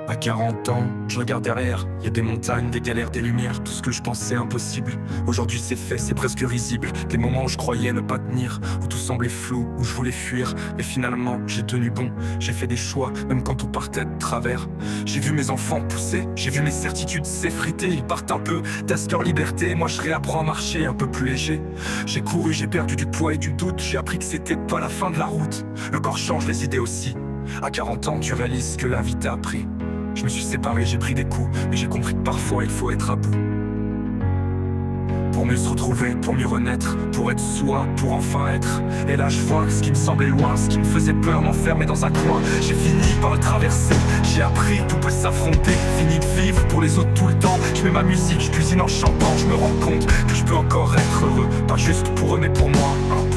À 40 ans, je regarde derrière, y a des montagnes, des galères, des lumières, tout ce que je pensais impossible. Aujourd'hui c'est fait, c'est presque risible. Des moments où je croyais ne pas tenir, où tout semblait flou, où je voulais fuir. Mais finalement, j'ai tenu bon, j'ai fait des choix, même quand tout partait de travers. J'ai vu mes enfants pousser, j'ai vu mes certitudes s'effriter. Ils partent un peu, tassent leur liberté, moi je réapprends à marcher un peu plus léger. J'ai couru, j'ai perdu du poids et du doute, j'ai appris que c'était pas la fin de la route. Le corps change, les idées aussi. À 40 ans, tu réalises ce que la vie t'a appris. Je me suis séparé, j'ai pris des coups, mais j'ai compris que parfois il faut être à bout. Pour mieux se retrouver, pour mieux renaître, pour être soi, pour enfin être. Et là je vois ce qui me semblait loin, ce qui me faisait peur, m'enfermer dans un coin. J'ai fini par le traverser, j'ai appris que tout peut s'affronter. Fini de vivre pour les autres tout le temps. Je mets ma musique, je cuisine en chantant, je me rends compte que je peux encore être heureux. Pas juste pour eux mais pour moi, un peu.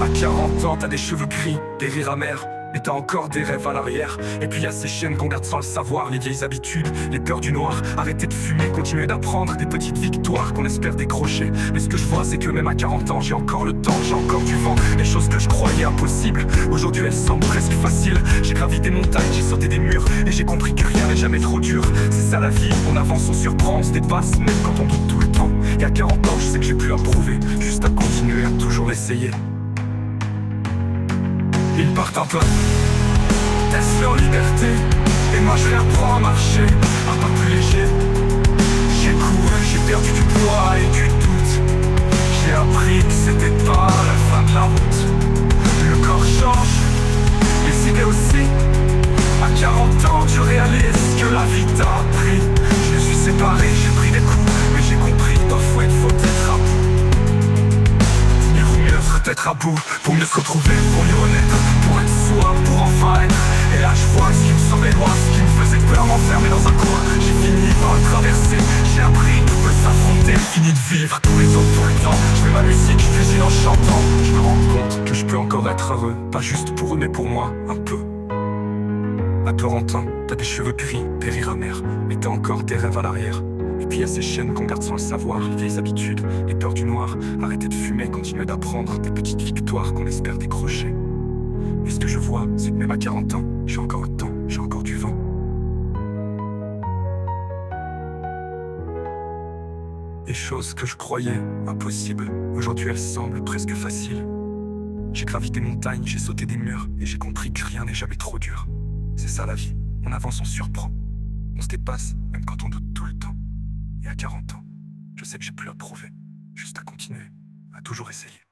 À 40 ans, t'as des cheveux gris, des rires amers, mais t'as encore des rêves à l'arrière. Et puis y'a ces chaînes qu'on garde sans le savoir, les vieilles habitudes, les peurs du noir. Arrêter de fumer, continuer d'apprendre, des petites victoires qu'on espère décrocher. Mais ce que je vois c'est que même à 40 ans j'ai encore le temps, j'ai encore du vent. Les choses que je croyais impossibles, aujourd'hui elles semblent presque faciles. J'ai gravi des montagnes, j'ai sauté des murs, et j'ai compris que rien n'est jamais trop dur. C'est ça la vie, on avance, on surprend, on se dépasse, même quand on doute tout le temps. Et à 40 ans je sais que j'ai plus à prouver, juste à continuer, à toujours essayer. Ils partent un peu, testent leur liberté, et moi je réapprends à marcher un pas plus léger. J'ai couru, j'ai perdu du poids et du doute. J'ai appris que c'était pas la fin de la route. Le corps change, les idées aussi. À 40 ans tu réalises que la vie t'a appris. Je me suis séparé, j'ai pris des coups, mais j'ai compris que parfois il faut être à bout. Être à bout, pour mieux se retrouver, pour mieux renaître, pour être soi, pour enfin être. Et là je vois ce qui me semblait loin, ce qui me faisait peur, m'enfermer dans un coin. J'ai fini par le traverser, j'ai appris que tout peut s'affronter. Fini de vivre tous les autres tout le temps. Je fais ma musique, je cuisine en chantant. Je me rends compte que je peux encore être heureux, pas juste pour eux mais pour moi, un peu. À 40 ans, t'as des cheveux gris, des rires amers, mais t'as encore des rêves à l'arrière. Et puis y'a ces chaînes qu'on garde sans le savoir, les vieilles habitudes, les peurs du noir. Arrêter de fumer, continuer d'apprendre, des petites victoires qu'on espère décrocher. Et ce que je vois, c'est que même à 40 ans, j'ai encore le temps, j'ai encore du vent. Les choses que je croyais impossibles, aujourd'hui elles semblent presque faciles. J'ai gravi des montagnes, j'ai sauté des murs, et j'ai compris que rien n'est jamais trop dur. C'est ça la vie, on avance, on surprend. On se dépasse, même quand on doute tout le temps. Et à 40 ans, je sais que j'ai plus à prouver, juste à continuer, à toujours essayer.